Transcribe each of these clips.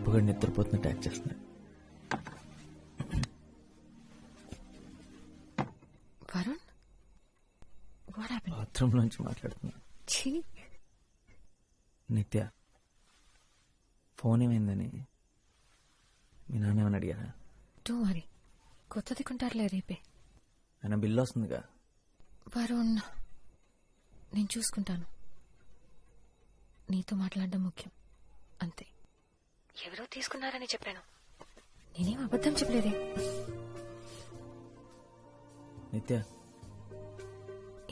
అప్పుగా నిద్రపోతున్న ట్యాక్ చేస్తున్నాడు. Varun, what happened? బాత్రూమ్ నుంచి మాట్లాడుతున్నా. నిత్య, ఫోన్ ఏమైందని మీ నాన్న ఏమని అడిగారా? టూ వరీ, కొత్తది కొంటారులే రేపే. ఆయన బిల్లు వస్తుందిగా. వరుణ్, నేను చూసుకుంటాను. నీతో మాట్లాడడం ముఖ్యం, అంతే. ఎవరో తీసుకున్నారని చెప్పాను, నేనేం అబద్ధం చెప్పలేదే. నిత్య,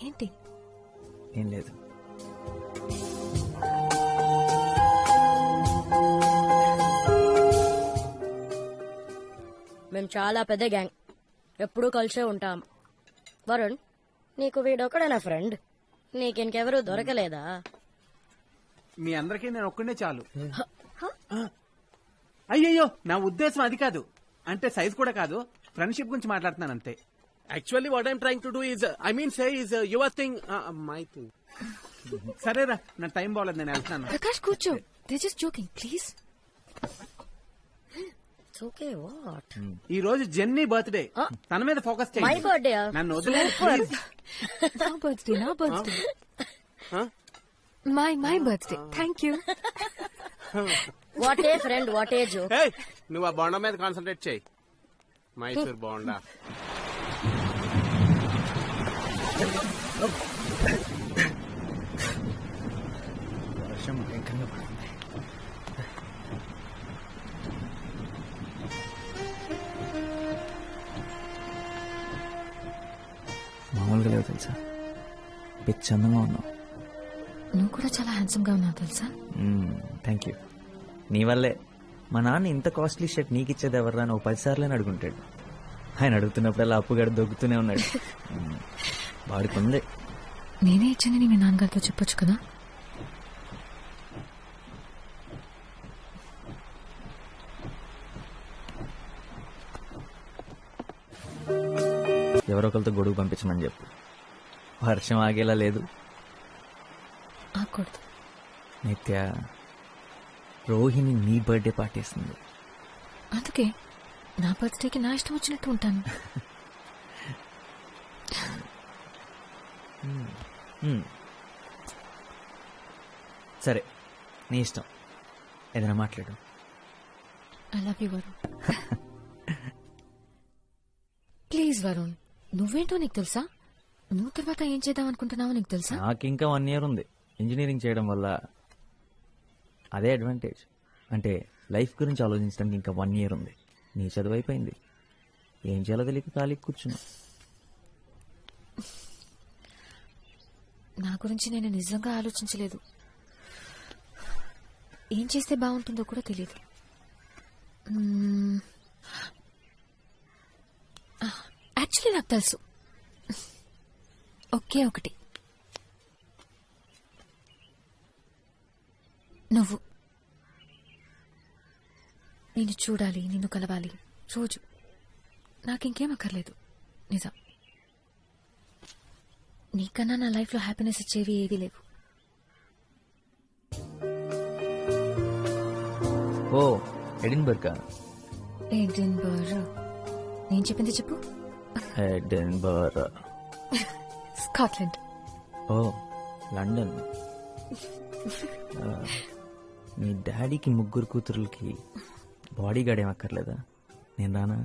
ఏంటి? ఏం లేదు. మేము చాలా పెద్ద గ్యాంగ్, ఎప్పుడూ కలిసే ఉంటాం. వరుణ్, నీకు వీడొక్కడేనా ఫ్రెండ్? నీకింకెవరూ దొరకలేదా? మీ అందరికీ నేను ఒక్కడే చాలు. అయ్యయ్యో, నా ఉద్దేశం అది కాదు. అంటే సైజ్ కూడా కాదు, ఫ్రెండ్షిప్ గురించి మాట్లాడుతున్నాను అంతే. Actually what I'm trying to do is say is your thing, my thing. సరేరా, నా టైం బాగలేదు, నేను వెళ్తున్నాను. ప్రకాష్ కూర్చో, they just joking, please. Okay, what? ఈ రోజు జెన్నీ బర్త్డే, తన మీద ఫోకస్ మై చేయండి. బర్త్డే? నన్ను వదిలేదు ప్లీజ్. నా బర్త్డే, నా birthday, my birthday. Thank you. What a friend, what a joke. Hey, నువ్వు ఆ బోండా మీద కాన్సన్ట్రేట్ చేయి. మైసూర్ బోండా. వర్షం భయంకరంగా పడింది. మామూలుగా లేవు తెలుసా, పిచ్చి అందంగా ఉన్నావు. నువ్వు కూడా చాలా హ్యాండ్సమ్ గా ఉన్నావు తెలుసా. Thank you. నీ వల్లే మా నాన్న ఇంత కాస్ట్లీ షర్ట్ నీకు ఇచ్చేది ఎవర్రా అని 10 సార్లు అడుగుంటాడు. ఆయన అడుగుతున్నప్పుడల్లా అప్పుగాడు దొక్కుతూనే ఉన్నాడు. వాడికి ఉంది. నేనే ఇచ్చానని మీ నాన్నగారితో చెప్పొచ్చు కదా. ఎవరో ఒకరితో గొడుగు పంపించమని చెప్పు. వర్షం ఆగేలా లేదు. ఆకూడదు. నిత్య, రోహిణి నీ బర్త్డే పార్టీ ఇస్తుంది. అందుకే నా బర్త్డేకి నా ఇష్టం వచ్చినట్టు ఉంటాను. సరే, నీ ఇష్టం, ఏదైనా మాట్లాడు. I love you Varun. Please Varun, నువ్వేంటో నీకు తెలుసా? నువ్వు తర్వాత ఏం చేద్దాం అనుకుంటున్నావో నీకు తెలుసా? నాకు ఇంకా 1 year ఉంది. ఇంజనీరింగ్ చేయడం వల్ల అదే అడ్వాంటేజ్. అంటే లైఫ్ గురించి ఆలోచించడానికి ఇంకా 1 year ఉంది. నీ చదువు అయిపోయింది, ఏం చేయాలో తెలియక ఖాళీ కూర్చున్నా. నా గురించి నేను నిజంగా ఆలోచించలేదు. ఏం చేస్తే బాగుంటుందో కూడా తెలియదు. యాక్చువల్లీ నాకు తెలుసు, ఒకే ఒకటి. నువ్వు. నిన్ను చూడాలి, నిన్ను కలవాలి రోజు. నాకింకేం అక్కర్లేదు, నిజం. నీకన్నా నా లైఫ్లో హ్యాపీనెస్ ఇచ్చేవి ఏవీ లేవు. ఓ, ఎడిన్బర్గా? ఎడిన్బర్గ్? నేను చెప్పింది చెప్పు. ఎడిన్బర్గ్. స్కాట్లాండ్. ఓ, లండన్. మీ డాడీకి 3 కూతురులకి బాడీ గార్డ్ ఏం అక్కర్లేదా? నేను రానా?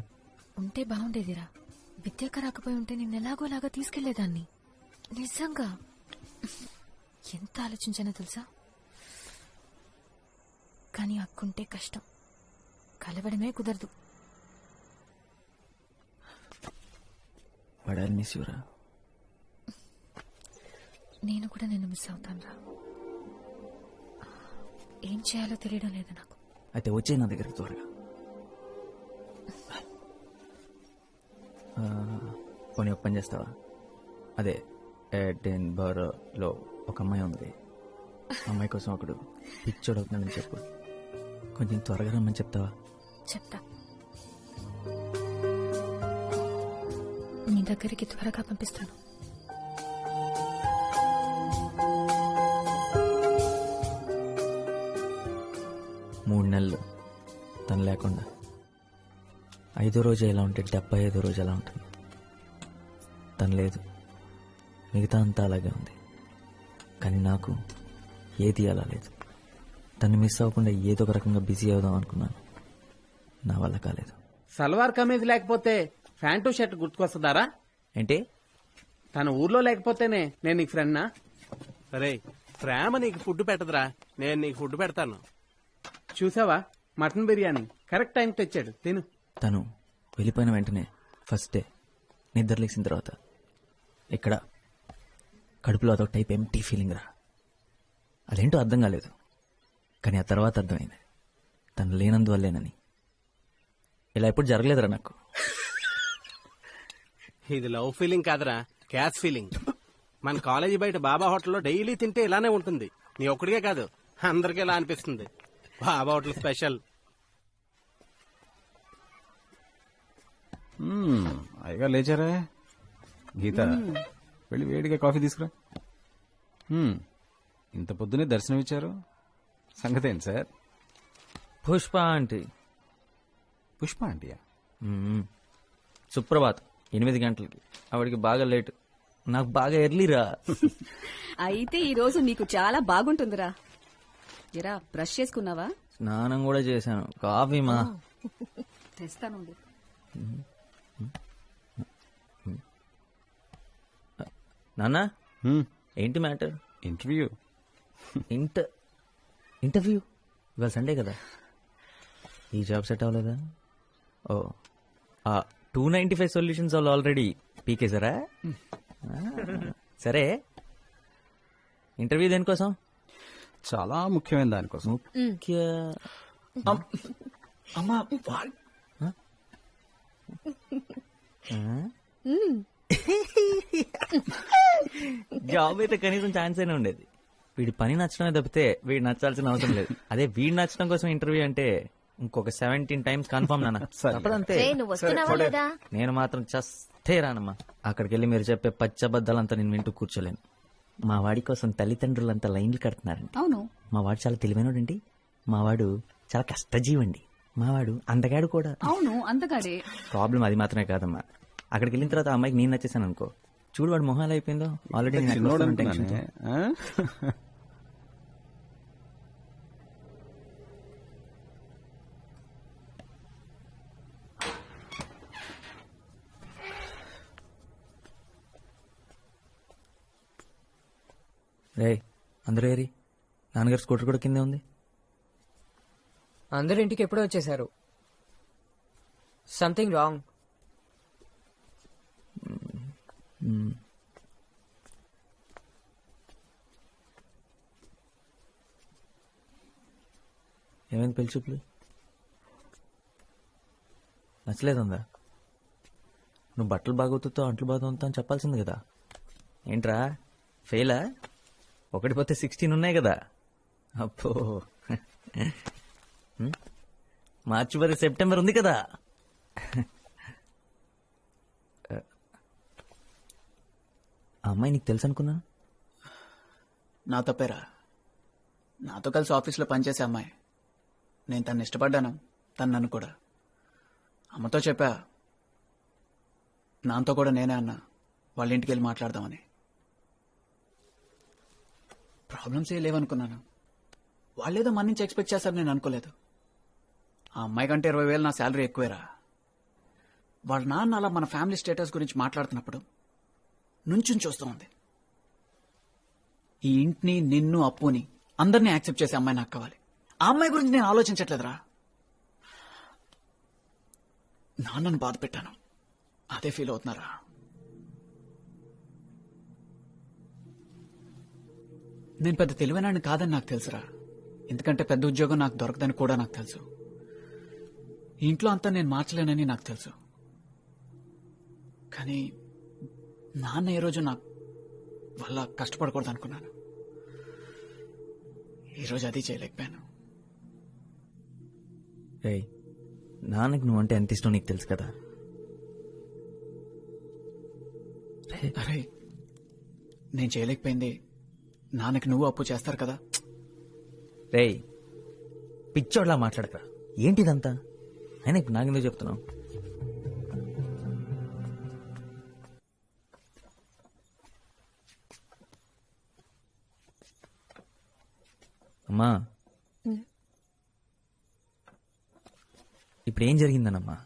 ఉంటే బాగుండేదిరా. విద్యాక రాకపోయి ఉంటే నేను ఎలాగోలాగా తీసుకెళ్లేదాన్ని. నిజంగా ఎంత ఆలోచించానో తెలుసా. కానీ అక్కుంటే కష్టం, కలవడమే కుదరదు. వాడు మిస్ యూరా. నేను కూడా నిన్ను మిస్ అవుతాను రా. ఏం చేయాలో తెలియడం లేదు నాకు. అయితే వచ్చే నా దగ్గరికి త్వరగా. పోనీ ఒక పని చేస్తావా? అదే ఎడిన్బర్గ్లో ఒక అమ్మాయి ఉంది. అమ్మాయి కోసం ఒకడు పిచ్చోడు అవుతున్నాడని చెప్పు. కొంచెం త్వరగా రమ్మని చెప్తావా? చెప్తా. నీ దగ్గరికి త్వరగా పంపిస్తాను. మూడు నెలలు తను లేకుండా 5వ రోజు ఎలా ఉంటే 75వ రోజు ఎలా ఉంటుంది. తను లేదు, మిగతా అంతా అలాగే ఉంది. కానీ నాకు ఏది అలా లేదు. తను మిస్ అవ్వకుండా ఏదో ఒక రకంగా బిజీ అవుదాం అనుకున్నాను. నా వల్ల కాలేదు. సల్వార్ కమీజ్ లేకపోతే ప్యాంటు షర్ట్ గుర్తుకొస్తుందారా? ఏంటి? తన ఊర్లో లేకపోతేనే నేను నీకు ఫ్రెండ్నా? అరే ప్రేమ నీకు ఫుడ్ పెట్టదురా, నేను నీకు ఫుడ్ పెడతాను. చూసావా, మటన్ బిర్యానీ కరెక్ట్ టైం తెచ్చాడు, తిను. తను వెళ్ళిపోయిన వెంటనే ఫస్ట్ డే నిద్రలేసిన తర్వాత ఇక్కడ కడుపులో అదొక టైప్ ఎంటీ ఫీలింగ్ రా. అదేంటో అర్థం కాలేదు, కానీ ఆ తర్వాత అర్థమైంది తను లేనందువల్లేనని. ఇలా ఎప్పుడు జరగలేదురా నాకు. ఇది లవ్ ఫీలింగ్ కాదురా, క్యాష్ ఫీలింగ్. మన కాలేజీ బయట బాబా హోటల్లో డైలీ తింటే ఇలానే ఉంటుంది. నీ ఒక్కడికే కాదు, అందరికీ ఇలా అనిపిస్తుంది. బాబా హోటల్ స్పెషల్. అయ్యగా లేచారా? గీత, వెళ్ళి వేడిగా కాఫీ తీసుకురా. ఇంత పొద్దునే దర్శనం ఇచ్చారు, సంగతి ఏంటి సార్? పుష్ప ఆంటీ. పుష్ప ఆంటీయా? సుప్రభాత్ 8 గంటలకి. ఆవిడికి బాగా లేట్, నాకు బాగా ఎర్లీరా. అయితే ఈ రోజు నీకు చాలా బాగుంటుందిరా. ఎరా బ్రష్ చేసుకున్నావా? స్నానం కూడా చేశాను. కాఫీ మా తెస్తానుండు. నాన్న, ఏంటి మ్యాటర్? ఇంటర్వ్యూ. ఇంటర్వ్యూ ఇవాళ సండే కదా. ఈ జాబ్ సెట్ అవ్వలేదా? ఓ, 295 సొల్యూషన్స్ వాళ్ళు ఆల్రెడీ పీకేశారా? సరే, ఇంటర్వ్యూ దేనికోసం? చాలా ముఖ్యమైన దానికోసం. అమ్మా, జాబ్ అయితే కనీసం ఛాన్స్ అయినా ఉండేది. వీడి పని నచ్చడమే తప్పితే వీడు నచ్చాల్సిన అవసరం లేదు. అదే వీడు నచ్చడం కోసం ఇంటర్వ్యూ అంటే ఇంకొక 17 టైమ్స్ కన్ఫర్మ్ నాన్న. తప్పదంతే. నేను మాత్రం చస్తే రానమ్మా. అక్కడికి వెళ్ళి మీరు చెప్పే పచ్చబద్దాలంతా నేను వింటూ కూర్చోలేను. మా వాడి కోసం తల్లిదండ్రులంతా లైన్లు కడుతున్నారండి. అవును, మా వాడు చాలా తెలివైనోడండి. మా వాడు చాలా కష్టజీవండి. మా వాడు అందగాడు కూడా. అవును, అందగాడే. ప్రాబ్లం అది మాత్రమే కాదమ్మా. అక్కడికి వెళ్ళిన తర్వాత ఆ అమ్మాయికి నేను నచ్చేసాను అనుకో, చూడు వాడు మొహాలు అయిపోయిందో. Already tension. రే, అందరూ ఏరి? నాన్నగారు స్కూటర్ కూడా కిందే ఉంది. అందరు ఇంటికి ఎప్పుడో వచ్చేసారు. Something wrong. ఏమైంది పెళ్లి చూపులు? నచ్చలేదందా? నువ్వు బట్టలు బాగోతుతో అంట్లు బాగుతా అని చెప్పాల్సింది కదా. ఏంట్రా ఫెయిలా? 1 పోతే 16 ఉన్నాయి కదా. అప్పో, మార్చి వరకు సెప్టెంబర్ ఉంది కదా. ఆ అమ్మాయి నీకు తెలుసు అనుకున్నా. నా తప్పేరా. నాతో కలిసి ఆఫీస్లో పనిచేసే అమ్మాయి. నేను తను ఇష్టపడ్డాను, తను నన్ను కూడా. అమ్మతో చెప్పా, నాతో కూడా నేనే అన్నా వాళ్ళ ఇంటికి వెళ్ళి మాట్లాడదామని. ప్రాబ్లమ్స్ ఏ లేవనుకున్నాను. వాళ్ళేదో మన నుంచి ఎక్స్పెక్ట్ చేస్తారు, నేను అనుకోలేదు. ఆ అమ్మాయి కంటే 20,000 నా శాలరీ ఎక్కువేరా. వాళ్ళ నాన్న అలా మన ఫ్యామిలీ స్టేటస్ గురించి మాట్లాడుతున్నప్పుడు నుంచుని చూస్తూ ఉంది. ఈ ఇంటిని, నిన్ను, అప్పుని అందరినీ యాక్సెప్ట్ చేసే అమ్మాయి నాకు కావాలి. ఆ అమ్మాయి గురించి నేను ఆలోచించట్లేదురా. నాన్నను బాధ పెట్టాను, అదే ఫీల్ అవుతున్నారా. నేను పెద్ద తెలివైనాన్ని కాదని నాకు తెలుసురా. ఎందుకంటే పెద్ద ఉద్యోగం నాకు దొరకదని కూడా నాకు తెలుసు. ఈ ఇంట్లో అంతా నేను మార్చలేనని నాకు తెలుసు. కానీ నాన్న ఏ రోజు నాకు వల్ల కష్టపడకూడదు అనుకున్నాను. ఈరోజు అది చేయలేకపోయాను. రే, నాన్నకి నువ్వంటే ఎంత ఇష్టం నీకు తెలుసు కదా. అరే, నేను చేయలేకపోయింది నాన్నకి నువ్వు అప్పు చేస్తారు కదా. రే, పిచ్చోడ్లా మాట్లాడకరా. ఏంటిదంతా అయినా ఇప్పుడు నాకెందుకు చెప్తున్నావు? అమ్మా, ఇప్పుడు ఏం జరిగిందనమ్మా?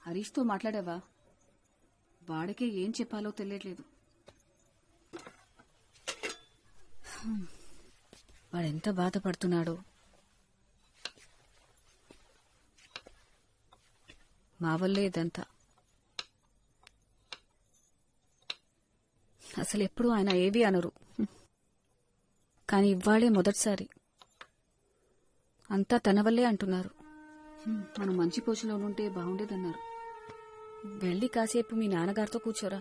హరీష్తో మాట్లాడావా? వాడికే ఏం చెప్పాలో తెలియట్లేదు. వాడెంత బాధపడుతున్నాడో. మా వల్లే ఇదంతా. అసలు ఎప్పుడు ఆయన ఏవి అనరు, కానీ ఇవాళే మొదటిసారి అంతా తన వల్లే అంటున్నారు. మనం మంచి పొజిషన్లో ఉంటే బాగుండేదన్నారు. వెళ్ళి కాసేపు మీ నాన్నగారితో కూర్చోరా.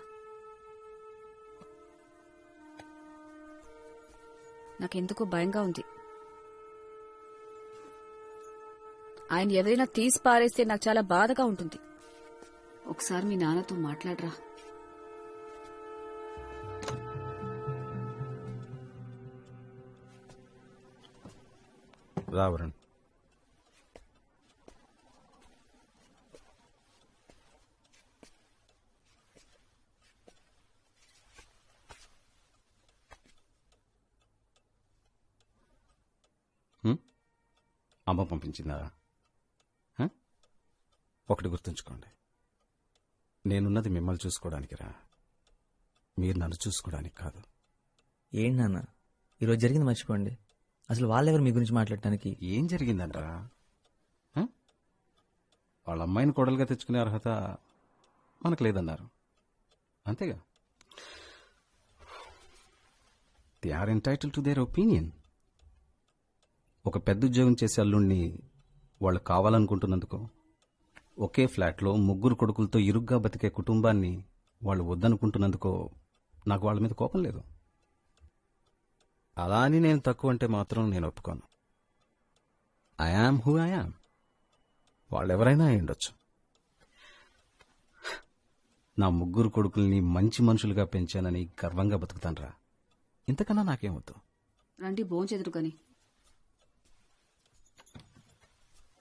నాకెందుకో భయంగా ఉంది. ఆయన ఎవరైనా తీసి పారేస్తే నాకు చాలా బాధగా ఉంటుంది. ఒకసారి మీ నాన్నతో మాట్లాడరా. రావరణ్, అమ్మ పంపించిందా? ఒకటి గుర్తుంచుకోండి, నేనున్నది మిమ్మల్ని చూసుకోవడానికి రా, మీరు నన్ను చూసుకోవడానికి కాదు. ఏంటి నాన్న ఈరోజు జరిగింది మర్చిపోండి. అసలు వాళ్ళెవరు మీ గురించి మాట్లాడటానికి? ఏం జరిగిందంటరా? వాళ్ళ అమ్మాయిని కోడలుగా తెచ్చుకునే అర్హత మనకు లేదన్నారు, అంతేగా. They are entitled to their opinion. ఒక పెద్ద ఉద్యోగం చేసే అల్లుణ్ణి వాళ్ళు కావాలనుకుంటున్నందుకు, ఒకే ఫ్లాట్లో 3 కొడుకులతో ఇరుగ్గా బతికే కుటుంబాన్ని వాళ్ళు వద్దనుకుంటున్నందుకో నాకు వాళ్ళ మీద కోపం లేదు. అలా అని నేను తక్కువ అంటే మాత్రం నేను ఒప్పుకోను. I am who I am. వాళ్ళెవరైనా అయి ఉండొచ్చు. నా 3 కొడుకుల్ని మంచి మనుషులుగా పెంచానని గర్వంగా బతుకుతానరా. ఇంతకన్నా నాకేమొద్దు. రండి భోంచెదురు కాని.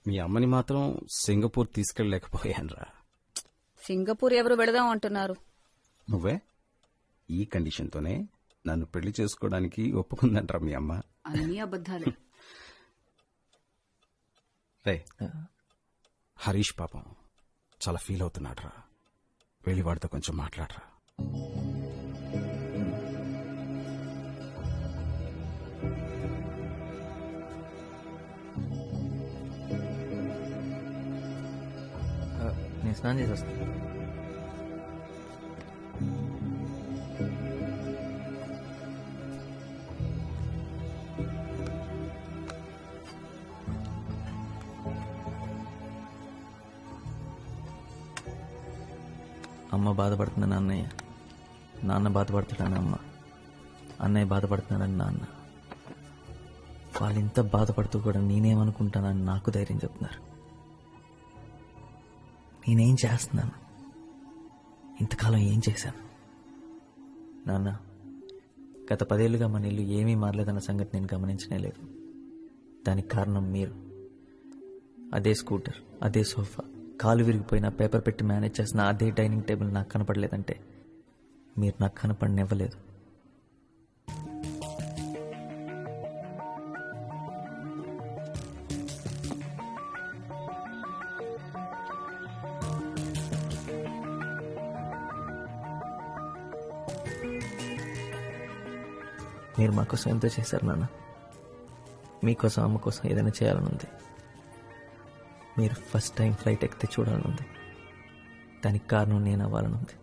మీ అమ్మని మాత్రం సింగపూర్ తీసుకెళ్ళలేకపోయానురా. సింగపూర్ ఎవరు వెళదాం అంటున్నారు? నువ్వే. ఈ కండిషన్తోనే నన్ను పెళ్లి చేసుకోవడానికి ఒప్పుకుందంటారా మీ అమ్మ? అన్నీ అబద్ధాలే. రే, హరీష్ పాపం చాలా ఫీల్ అవుతున్నాడురా. వెళ్ళి వాడితో కొంచెం మాట్లాడరా. నేను స్నానం చేసి వస్తాను. అమ్మ బాధపడుతుందని అన్నయ్య, నాన్న బాధపడుతున్నాడని అమ్మ, అన్నయ్య బాధపడుతున్నాడని నాన్న. వాళ్ళు ఇంత బాధపడుతూ కూడా నేనేమనుకుంటానని నాకు ధైర్యం చెప్తున్నారు. నేనేం చేస్తున్నాను? ఇంతకాలం ఏం చేశాను? నాన్న, గత 10 ఏళ్లుగా మన ఇల్లు ఏమీ మారలేదన్న సంగతి నేను గమనించనే లేదు. దానికి కారణం మీరు. అదే స్కూటర్, అదే సోఫా, కాలు విరిగిపోయిన పేపర్ పెట్టి మేనేజ్ చేసిన అదే డైనింగ్ టేబుల్ నాకు కనపడలేదంటే మీరు నాకు కనపడనివ్వలేదు. మీరు మా కోసం ఎంతో చేశారు నాన్న. మీకోసం, అమ్మ కోసం ఏదైనా చేయాలని ఉంది. మీరు ఫస్ట్ టైం ఫ్లైట్ ఎక్కితే చూడాలనుంది. దానికి కారణం నేను అవ్వాలనుంది.